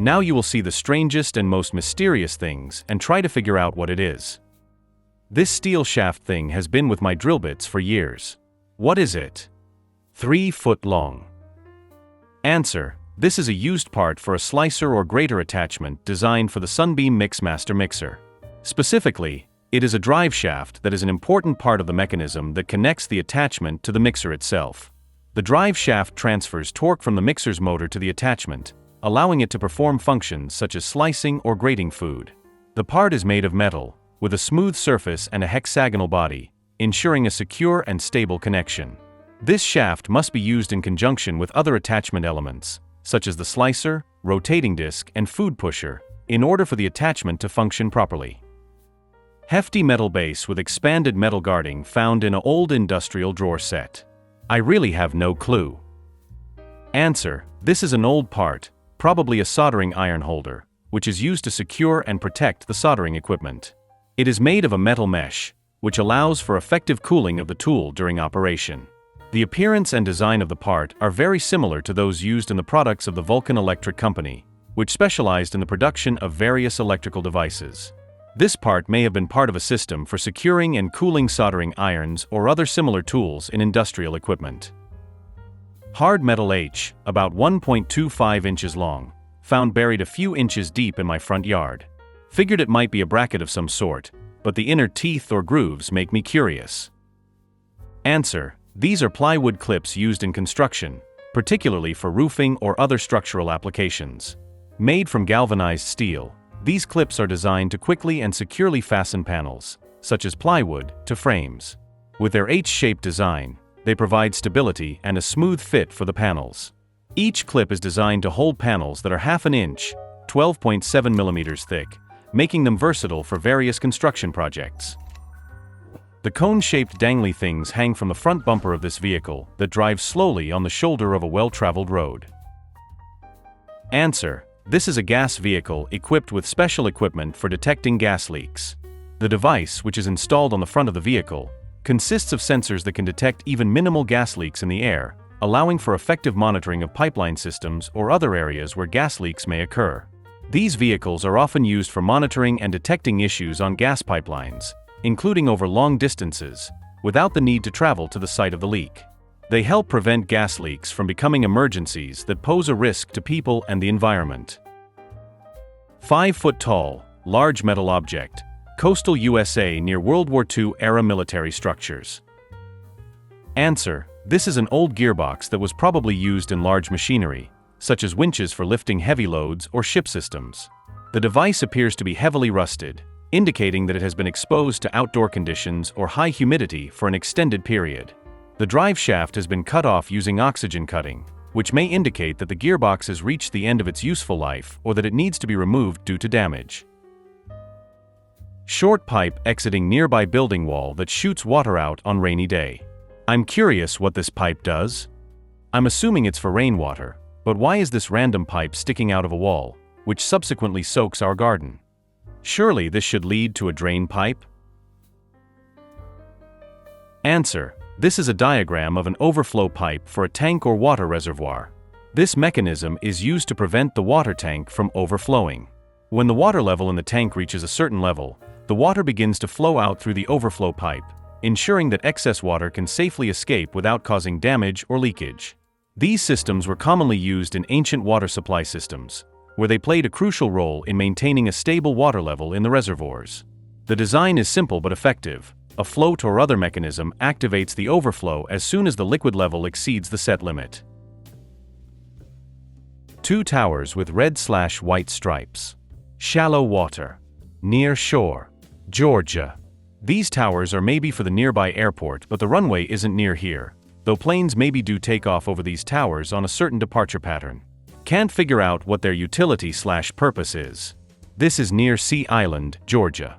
Now you will see the strangest and most mysterious things and try to figure out what it is. This steel shaft thing has been with my drill bits for years. What is it? 3 foot long. Answer: this is a used part for a slicer or grater attachment designed for the Sunbeam Mixmaster mixer. Specifically, it is a drive shaft that is an important part of the mechanism that connects the attachment to the mixer itself. The drive shaft transfers torque from the mixer's motor to the attachment, allowing it to perform functions such as slicing or grating food. The part is made of metal, with a smooth surface and a hexagonal body, ensuring a secure and stable connection. This shaft must be used in conjunction with other attachment elements, such as the slicer, rotating disc, and food pusher, in order for the attachment to function properly. Hefty metal base with expanded metal guarding found in an old industrial drawer set. I really have no clue. Answer: this is an old part, probably a soldering iron holder, which is used to secure and protect the soldering equipment. It is made of a metal mesh, which allows for effective cooling of the tool during operation. The appearance and design of the part are very similar to those used in the products of the Vulcan Electric Company, which specialized in the production of various electrical devices. This part may have been part of a system for securing and cooling soldering irons or other similar tools in industrial equipment. Hard metal H, about 1.25 inches long, found buried a few inches deep in my front yard. Figured it might be a bracket of some sort, but the inner teeth or grooves make me curious. Answer: these are plywood clips used in construction, particularly for roofing or other structural applications. Made from galvanized steel, these clips are designed to quickly and securely fasten panels, such as plywood, to frames. With their H-shaped design, they provide stability and a smooth fit for the panels. Each clip is designed to hold panels that are half an inch, 12.7 millimeters thick, making them versatile for various construction projects. The cone-shaped dangly things hang from the front bumper of this vehicle that drives slowly on the shoulder of a well-traveled road. Answer: this is a gas vehicle equipped with special equipment for detecting gas leaks. The device, which is installed on the front of the vehicle, consists of sensors that can detect even minimal gas leaks in the air, allowing for effective monitoring of pipeline systems or other areas where gas leaks may occur. These vehicles are often used for monitoring and detecting issues on gas pipelines, including over long distances, without the need to travel to the site of the leak. They help prevent gas leaks from becoming emergencies that pose a risk to people and the environment. 5 foot tall, large metal object, coastal USA near World War II era military structures. Answer: this is an old gearbox that was probably used in large machinery, such as winches for lifting heavy loads or ship systems. The device appears to be heavily rusted, indicating that it has been exposed to outdoor conditions or high humidity for an extended period. The drive shaft has been cut off using oxygen cutting, which may indicate that the gearbox has reached the end of its useful life or that it needs to be removed due to damage. Short pipe exiting nearby building wall that shoots water out on rainy day. I'm curious what this pipe does. I'm assuming it's for rainwater, but why is this random pipe sticking out of a wall, which subsequently soaks our garden? Surely this should lead to a drain pipe? Answer: this is a diagram of an overflow pipe for a tank or water reservoir. This mechanism is used to prevent the water tank from overflowing. When the water level in the tank reaches a certain level, the water begins to flow out through the overflow pipe, ensuring that excess water can safely escape without causing damage or leakage. These systems were commonly used in ancient water supply systems, where they played a crucial role in maintaining a stable water level in the reservoirs. The design is simple but effective. A float or other mechanism activates the overflow as soon as the liquid level exceeds the set limit. 2 towers with red/white stripes. Shallow water. Near shore. Georgia. These towers are maybe for the nearby airport, but the runway isn't near here, though planes maybe do take off over these towers on a certain departure pattern. Can't figure out what their utility/purpose is. This is near Sea Island, Georgia.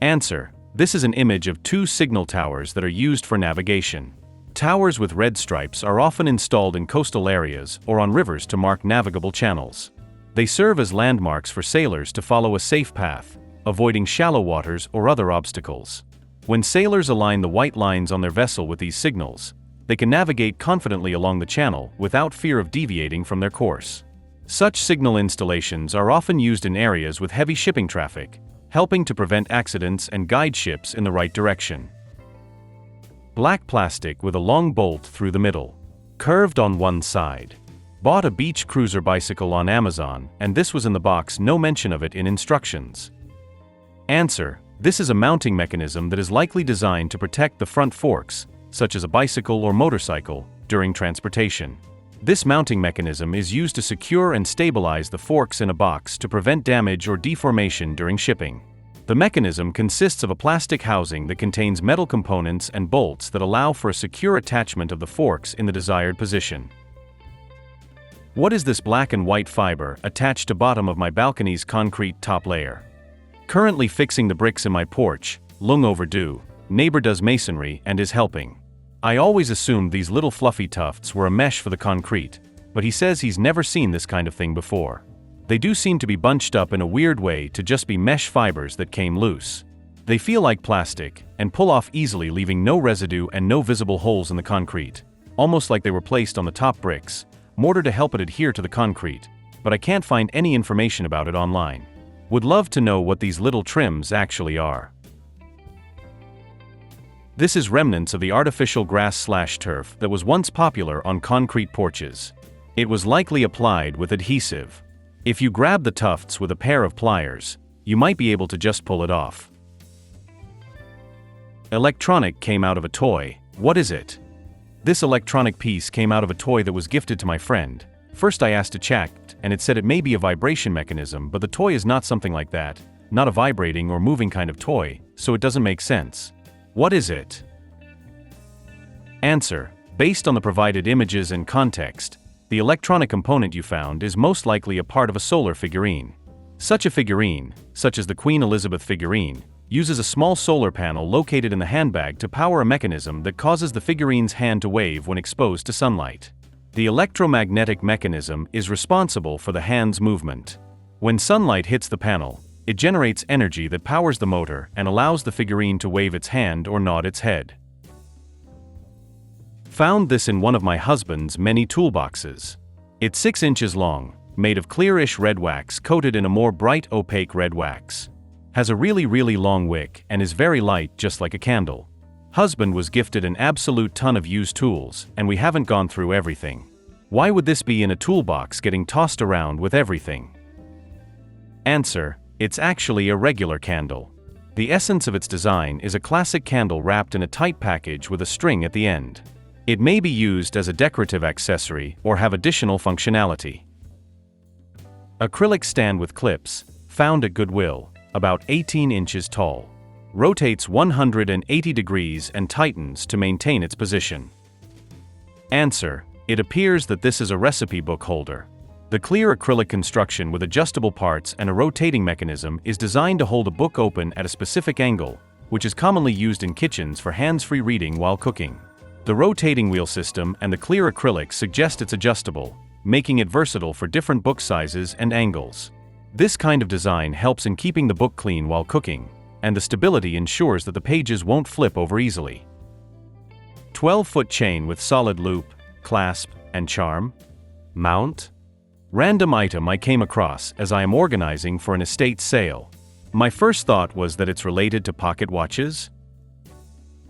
Answer: this is an image of 2 signal towers that are used for navigation. Towers with red stripes are often installed in coastal areas or on rivers to mark navigable channels. They serve as landmarks for sailors to follow a safe path, avoiding shallow waters or other obstacles. When sailors align the white lines on their vessel with these signals, they can navigate confidently along the channel without fear of deviating from their course. Such signal installations are often used in areas with heavy shipping traffic, helping to prevent accidents and guide ships in the right direction. Black plastic with a long bolt through the middle. Curved on one side. Bought a beach cruiser bicycle on Amazon, and this was in the box, no mention of it in instructions. Answer: this is a mounting mechanism that is likely designed to protect the front forks, such as a bicycle or motorcycle, during transportation. This mounting mechanism is used to secure and stabilize the forks in a box to prevent damage or deformation during shipping. The mechanism consists of a plastic housing that contains metal components and bolts that allow for a secure attachment of the forks in the desired position. What is this black and white fiber attached to bottom of my balcony's concrete top layer? Currently fixing the bricks in my porch, long overdue. Neighbor does masonry and is helping. I always assumed these little fluffy tufts were a mesh for the concrete, but he says he's never seen this kind of thing before. They do seem to be bunched up in a weird way to just be mesh fibers that came loose. They feel like plastic and pull off easily, leaving no residue and no visible holes in the concrete, almost like they were placed on the top bricks, mortar to help it adhere to the concrete, but I can't find any information about it online. Would love to know what these little trims actually are. This is remnants of the artificial grass/turf that was once popular on concrete porches. It was likely applied with adhesive. If you grab the tufts with a pair of pliers, you might be able to just pull it off. Electronic came out of a toy. What is it? This electronic piece came out of a toy that was gifted to my friend. First I asked to check, and it said it may be a vibration mechanism, but the toy is not something like that, not a vibrating or moving kind of toy, so it doesn't make sense. What is it? Answer: based on the provided images and context, the electronic component you found is most likely a part of a solar figurine. Such a figurine, such as the Queen Elizabeth figurine, uses a small solar panel located in the handbag to power a mechanism that causes the figurine's hand to wave when exposed to sunlight. The electromagnetic mechanism is responsible for the hand's movement. When sunlight hits the panel, it generates energy that powers the motor and allows the figurine to wave its hand or nod its head. Found this in one of my husband's many toolboxes. It's 6 inches long, made of clearish red wax coated in a more bright opaque red wax. Has a really long wick and is very light, just like a candle. Husband was gifted an absolute ton of used tools, and we haven't gone through everything. Why would this be in a toolbox getting tossed around with everything? Answer: it's actually a regular candle. The essence of its design is a classic candle wrapped in a tight package with a string at the end. It may be used as a decorative accessory or have additional functionality. Acrylic stand with clips, found at Goodwill, about 18 inches tall. Rotates 180 degrees and tightens to maintain its position. Answer: it appears that this is a recipe book holder. The clear acrylic construction with adjustable parts and a rotating mechanism is designed to hold a book open at a specific angle, which is commonly used in kitchens for hands-free reading while cooking. The rotating wheel system and the clear acrylic suggest it's adjustable, making it versatile for different book sizes and angles. This kind of design helps in keeping the book clean while cooking, and the stability ensures that the pages won't flip over easily. 12-foot chain with solid loop, clasp, and charm. Mount. Random item I came across as I am organizing for an estate sale. My first thought was that it's related to pocket watches.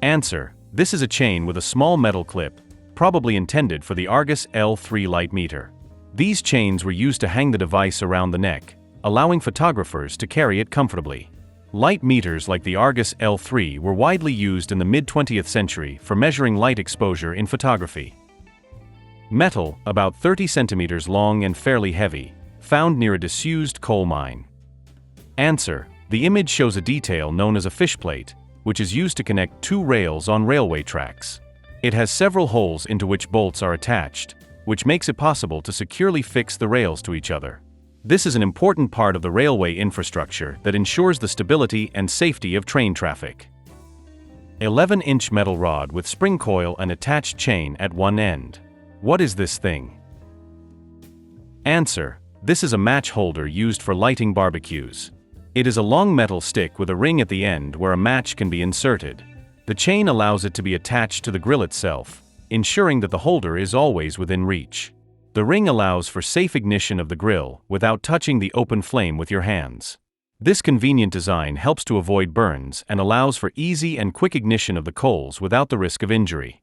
Answer: this is a chain with a small metal clip, probably intended for the Argus L3 light meter. These chains were used to hang the device around the neck, allowing photographers to carry it comfortably. Light meters like the Argus L3 were widely used in the mid-20th century for measuring light exposure in photography. Metal, about 30 centimeters long and fairly heavy, found near a disused coal mine. Answer: the image shows a detail known as a fish plate, which is used to connect two rails on railway tracks. It has several holes into which bolts are attached, which makes it possible to securely fix the rails to each other. This is an important part of the railway infrastructure that ensures the stability and safety of train traffic. 11-inch metal rod with spring coil and attached chain at one end. What is this thing? Answer: this is a match holder used for lighting barbecues. It is a long metal stick with a ring at the end where a match can be inserted. The chain allows it to be attached to the grill itself, ensuring that the holder is always within reach. The ring allows for safe ignition of the grill without touching the open flame with your hands. This convenient design helps to avoid burns and allows for easy and quick ignition of the coals without the risk of injury.